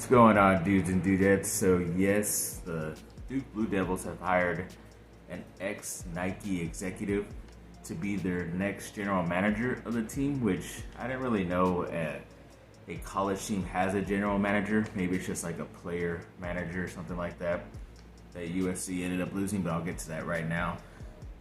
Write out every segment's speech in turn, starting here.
What's going on, dudes and dudettes? So yes, the Duke Blue Devils have hired an ex-Nike executive to be their next general manager of the team, which I didn't really know a college team has a general manager. Maybe it's just like a player manager or something like that USC ended up losing, but I'll get to that right now.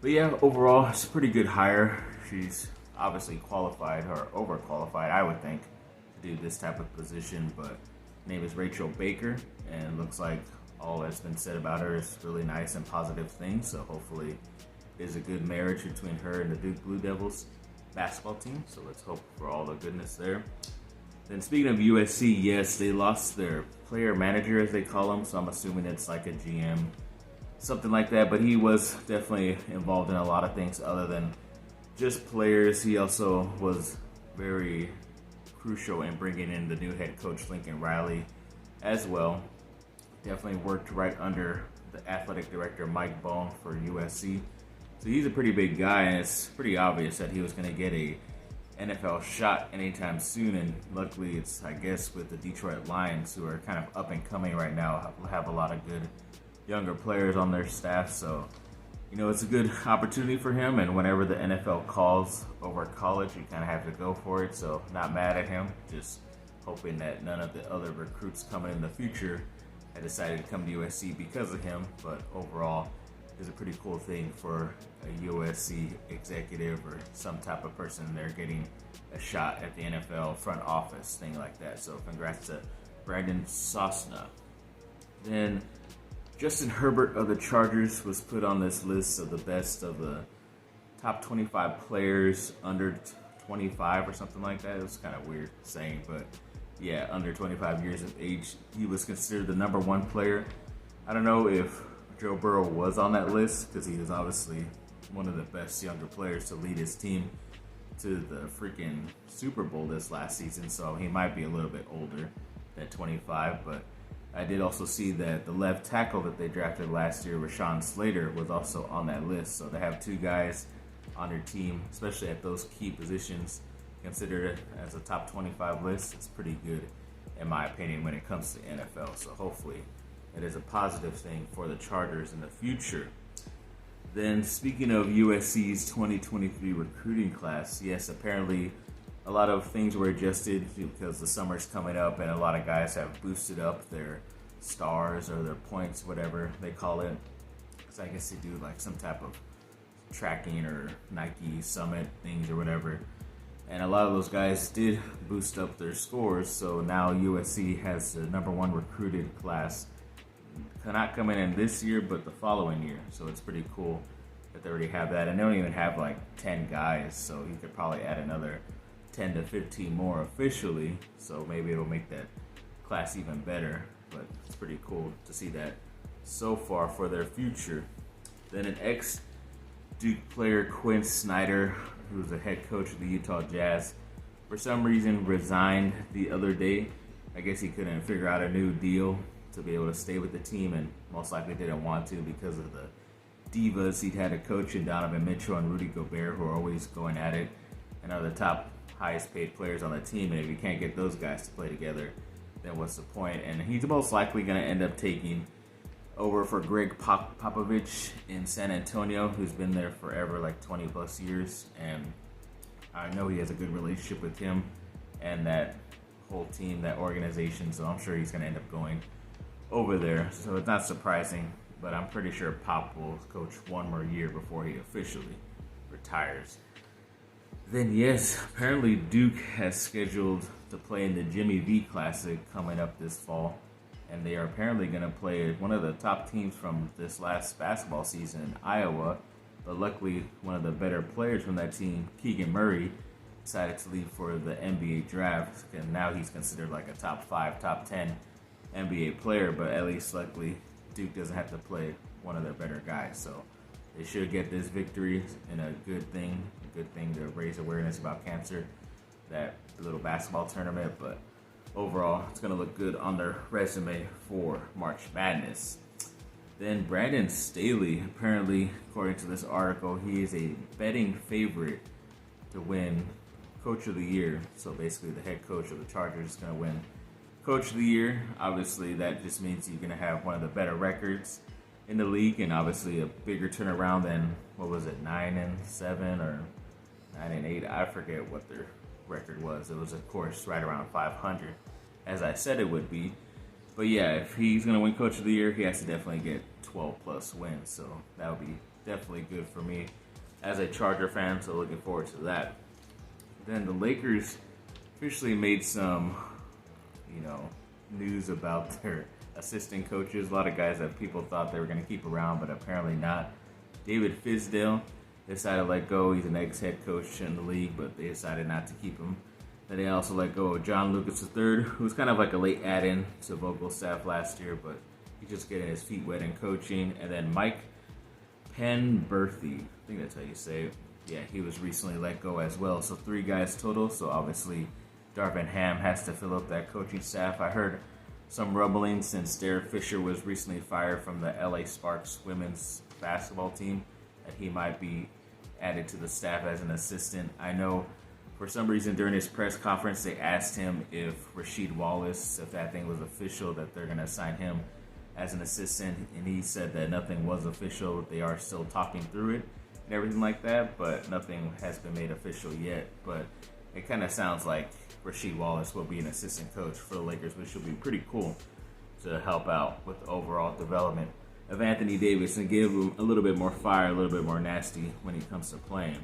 But yeah, overall, it's a pretty good hire. She's obviously qualified, or overqualified, I would think, to do this type of position, but name is Rachel Baker, and looks like all that's been said about her is really nice and positive things. So hopefully there's a good marriage between her and the Duke Blue Devils basketball team. So let's hope for all the goodness there. Then speaking of USC, yes, they lost their player manager, as they call him. So I'm assuming it's like a GM, something like that. But he was definitely involved in a lot of things other than just players. He also was very crucial in bringing in the new head coach, Lincoln Riley, as well. Definitely worked right under the athletic director, Mike Bone, for USC. So he's a pretty big guy, and it's pretty obvious that he was going to get a NFL shot anytime soon. And luckily, it's, I guess, with the Detroit Lions, who are kind of up and coming right now, have a lot of good younger players on their staff. So it's a good opportunity for him, and whenever the NFL calls over college, you kind of have to go for it. So not mad at him, just hoping that none of the other recruits coming in the future had decided to come to USC because of him. But overall, it's a pretty cool thing for a USC executive or some type of person there getting a shot at the NFL front office, thing like that. So congrats to Brandon Sosna. Then Justin Herbert of the Chargers was put on this list of the best of the top 25 players under 25 or something like that. It was kind of weird saying, but yeah, under 25 years of age. He was considered the number one player. I don't know if Joe Burrow was on that list, because he was obviously one of the best younger players to lead his team to the freaking Super Bowl this last season, so he might be a little bit older than 25, but I did also see that the left tackle that they drafted last year, Rashawn Slater, was also on that list. So to have two guys on their team, especially at those key positions, considered as a top 25 list, it's pretty good, in my opinion, when it comes to NFL. So hopefully it is a positive thing for the Chargers in the future. Then speaking of USC's 2023 recruiting class, yes, apparently a lot of things were adjusted because the summer's coming up and a lot of guys have boosted up their stars or their points, whatever they call it. So I guess they do like some type of tracking or Nike Summit things or whatever. And a lot of those guys did boost up their scores. So now USC has the number one recruited class, not coming in this year, but the following year. So it's pretty cool that they already have that. And they don't even have like 10 guys. So you could probably add another 10 to 15 more officially, so maybe it'll make that class even better. But it's pretty cool to see that so far for their future. Then an ex-Duke player, Quince Snyder, who's the head coach of the Utah Jazz, for some reason resigned the other day. I guess he couldn't figure out a new deal to be able to stay with the team, and most likely didn't want to because of the divas he'd had to coach in Donovan Mitchell and Rudy Gobert, who are always going at it and are the top highest paid players on the team. And if you can't get those guys to play together, then what's the point? And he's most likely going to end up taking over for Greg Popovich in San Antonio, who's been there forever, like 20 plus years. And I know he has a good relationship with him and that whole team, that organization. So I'm sure he's going to end up going over there. So it's not surprising, but I'm pretty sure Pop will coach one more year before he officially retires. Then yes, apparently Duke has scheduled to play in the Jimmy V Classic coming up this fall. And they are apparently going to play one of the top teams from this last basketball season in Iowa. But luckily, one of the better players from that team, Keegan Murray, decided to leave for the NBA draft. And now he's considered like a top 5, top 10 NBA player. But at least luckily, Duke doesn't have to play one of their better guys. So they should get this victory in a good thing to raise awareness about cancer, that little basketball tournament. But overall, it's going to look good on their resume for March Madness. Then Brandon Staley, apparently, according to this article, he is a betting favorite to win Coach of the Year. So basically, the head coach of the Chargers is going to win Coach of the Year, obviously that just means you're going to have one of the better records in the league, and obviously a bigger turnaround than, 9-7 or 9-8. I forget what their record was. It was, of course, right around 500, as I said it would be. But yeah, if he's going to win Coach of the Year, he has to definitely get 12 plus wins. So that would be definitely good for me as a Charger fan. So looking forward to that. Then the Lakers officially made some, news about their assistant coaches. A lot of guys that people thought they were going to keep around, but apparently not. David Fizdale decided to let go. He's an ex-head coach in the league, but they decided not to keep him. Then they also let go of John Lucas III, who was kind of like a late add-in to Vogel's staff last year, but he's just getting his feet wet in coaching. And then Mike Penberthy, I think that's how you say it. Yeah, he was recently let go as well. So 3 guys total. So obviously Darvin Ham has to fill up that coaching staff. I heard some rumbling since Derek Fisher was recently fired from the LA Sparks women's basketball team that he might be added to the staff as an assistant. I know for some reason during his press conference they asked him if Rasheed Wallace, if that thing was official, that they're going to assign him as an assistant, and he said that nothing was official. They are still talking through it and everything like that, but nothing has been made official yet. But it kind of sounds like Rasheed Wallace will be an assistant coach for the Lakers, which will be pretty cool to help out with the overall development of Anthony Davis and give him a little bit more fire, a little bit more nasty when he comes to playing.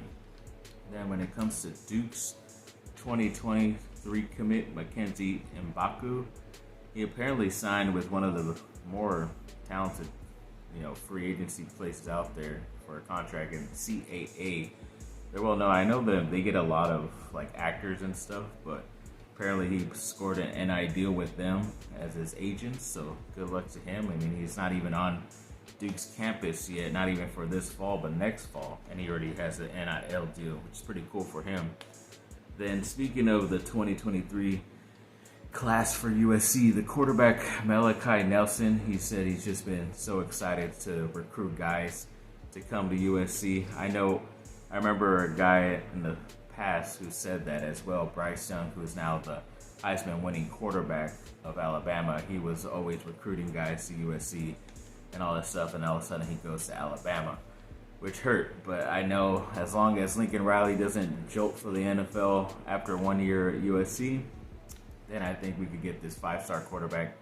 Then when it comes to Duke's 2023 commit, McKenzie Baku, he apparently signed with one of the more talented, free agency places out there for a contract in CAA. They're well known. I know that they get a lot of actors and stuff, but apparently he scored an NI deal with them as his agent, so good luck to him. I mean, he's not even on Duke's campus yet, not even for this fall, but next fall, and he already has an NIL deal, which is pretty cool for him. Then speaking of the 2023 class for USC, the quarterback Malachi Nelson, he said he's just been so excited to recruit guys to come to USC. I remember a guy in the past who said that as well. Bryce Young, who is now the Heisman winning quarterback of Alabama, he was always recruiting guys to USC and all that stuff, and all of a sudden he goes to Alabama, which hurt. But I know as long as Lincoln Riley doesn't jolt for the NFL after 1 year at USC, then I think we could get this 5-star quarterback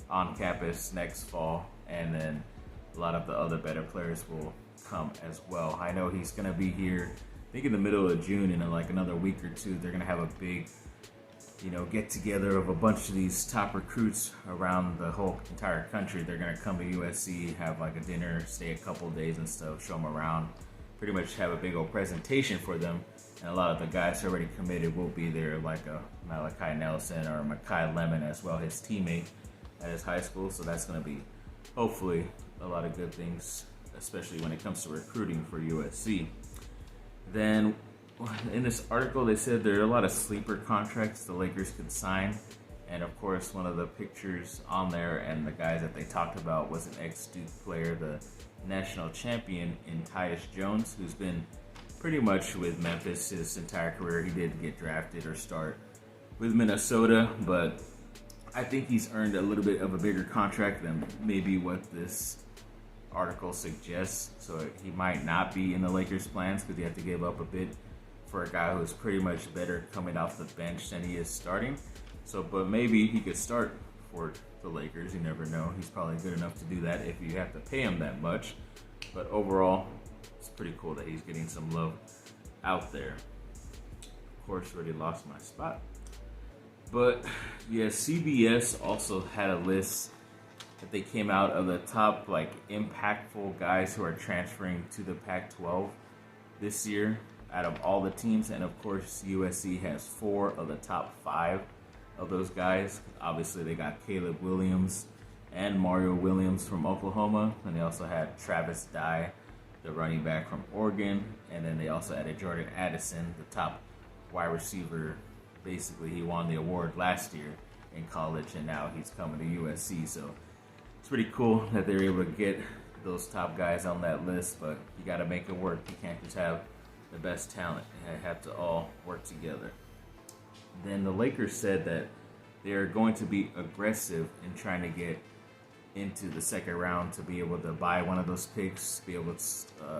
on campus next fall, and then a lot of the other better players will come as well. I know he's going to be here, I think in the middle of June, in another week or two. They're going to have a big, get together of a bunch of these top recruits around the whole entire country. They're going to come to USC, have a dinner, stay a couple of days and stuff, show them around, pretty much have a big old presentation for them. And a lot of the guys who are already committed will be there, like a Malachi Nelson or Makai Lemon as well, his teammate at his high school. So that's going to be, hopefully, a lot of good things, especially when it comes to recruiting for USC. Then in this article, they said there are a lot of sleeper contracts the Lakers could sign. And of course, one of the pictures on there and the guys that they talked about was an ex-Duke player, the national champion in Tyus Jones, who's been pretty much with Memphis his entire career. He didn't get drafted or start with Minnesota, but I think he's earned a little bit of a bigger contract than maybe what this article suggests. So he might not be in the Lakers' plans because you have to give up a bit for a guy who's pretty much better coming off the bench than he is starting. So, but maybe he could start for the Lakers. You never know. He's probably good enough to do that if you have to pay him that much. But overall, it's pretty cool that he's getting some love out there. Of course, already lost my spot. But yeah, CBS also had a list that they came out of the top impactful guys who are transferring to the Pac-12 this year out of all the teams. And of course, USC has 4 of the top 5 of those guys. Obviously, they got Caleb Williams and Mario Williams from Oklahoma, and they also had Travis Dye, the running back from Oregon, and then they also added Jordan Addison, the top wide receiver. Basically, he won the award last year in college, and now he's coming to USC. So it's pretty cool that they're able to get those top guys on that list, but you got to make it work. You can't just have the best talent. They have to all work together. Then the Lakers said that they're going to be aggressive in trying to get into the second round to be able to buy one of those picks, be able to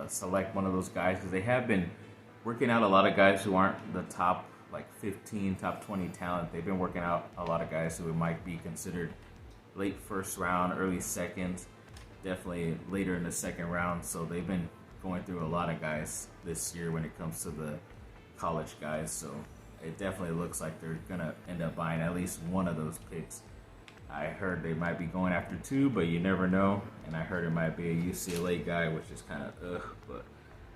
select one of those guys, because they have been working out a lot of guys who aren't the top 15, top 20 talent. They've been working out a lot of guys who might be considered late first round, early second, definitely later in the second round. So they've been going through a lot of guys this year when it comes to the college guys. So it definitely looks like they're going to end up buying at least one of those picks. I heard they might be going after two, but you never know. And I heard it might be a UCLA guy, which is kind of but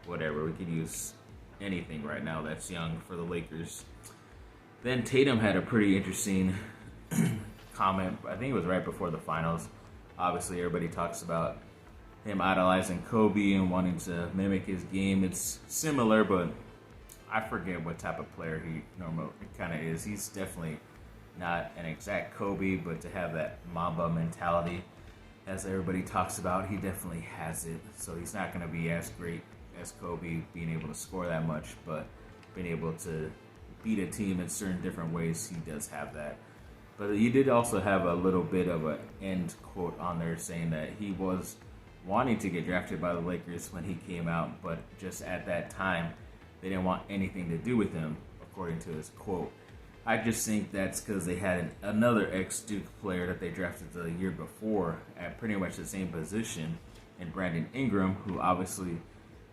whatever. We could use anything right now that's young for the Lakers. Then Tatum had a pretty interesting comment. I think it was right before the finals. Obviously, everybody talks about him idolizing Kobe and wanting to mimic his game. It's similar, but I forget what type of player he normally kind of is. He's definitely not an exact Kobe, but to have that Mamba mentality, as everybody talks about, he definitely has it. So he's not going to be as great as Kobe, being able to score that much, but being able to beat a team in certain different ways, he does have that. But he did also have a little bit of an end quote on there saying that he was wanting to get drafted by the Lakers when he came out, but just at that time, they didn't want anything to do with him, according to his quote. I just think that's because they had another ex-Duke player that they drafted the year before at pretty much the same position, in Brandon Ingram, who obviously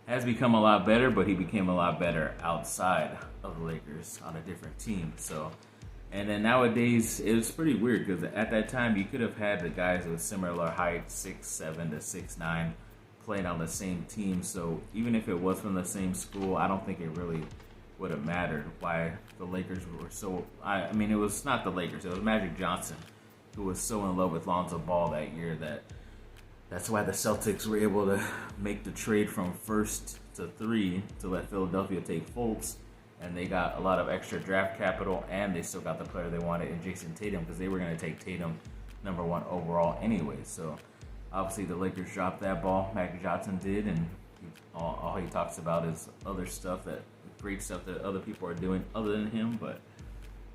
has become a lot better, but he became a lot better outside of the Lakers on a different team. So, and then nowadays, it was pretty weird because at that time, you could have had the guys with similar height, 6'7" to 6'9", playing on the same team. So even if it was from the same school, I don't think it really would have mattered why the Lakers were so... I mean, it was not the Lakers. It was Magic Johnson, who was so in love with Lonzo Ball that year that's why the Celtics were able to make the trade from first to 3 to let Philadelphia take Fultz. And they got a lot of extra draft capital, and they still got the player they wanted in Jayson Tatum, because they were going to take Tatum number 1 overall anyway. So obviously the Lakers dropped that ball. Magic Johnson did, and all he talks about is other stuff, that great stuff that other people are doing other than him, but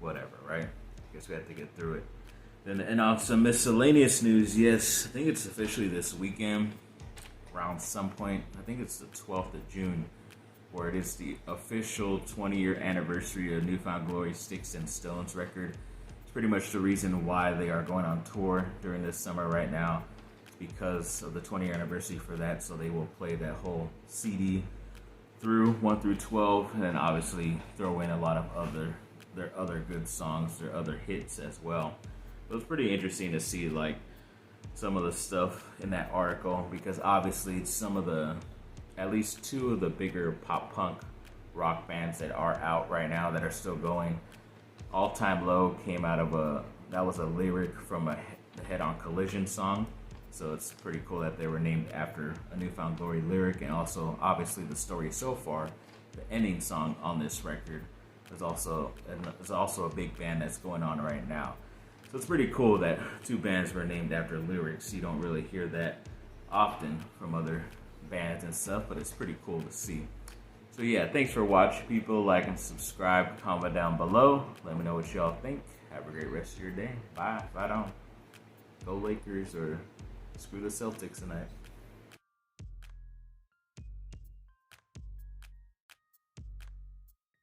whatever, right? I guess we have to get through it. Then, and on some miscellaneous news, yes, I think it's officially this weekend, around some point. I think it's the 12th of June, where it is the official 20-year anniversary of Newfound Glory Sticks and Stones record. It's pretty much the reason why they are going on tour during this summer right now. It's because of the 20-year anniversary for that, so they will play that whole CD through 1 through 12, and then obviously throw in a lot of their other good songs, their other hits as well. It was pretty interesting to see some of the stuff in that article, because obviously some of the, at least 2 of the bigger pop punk rock bands that are out right now that are still going. All Time Low came out of that was a lyric from the Head On Collision song. So it's pretty cool that they were named after a Newfound Glory lyric, and also obviously the story so far, the ending song on this record is also a big band that's going on right now. So it's pretty cool that 2 bands were named after lyrics. You don't really hear that often from other bands and stuff, but it's pretty cool to see. So yeah, thanks for watching, people. Like and subscribe, comment down below. Let me know what y'all think. Have a great rest of your day. Bye. Right on. Go Lakers, or screw the Celtics tonight.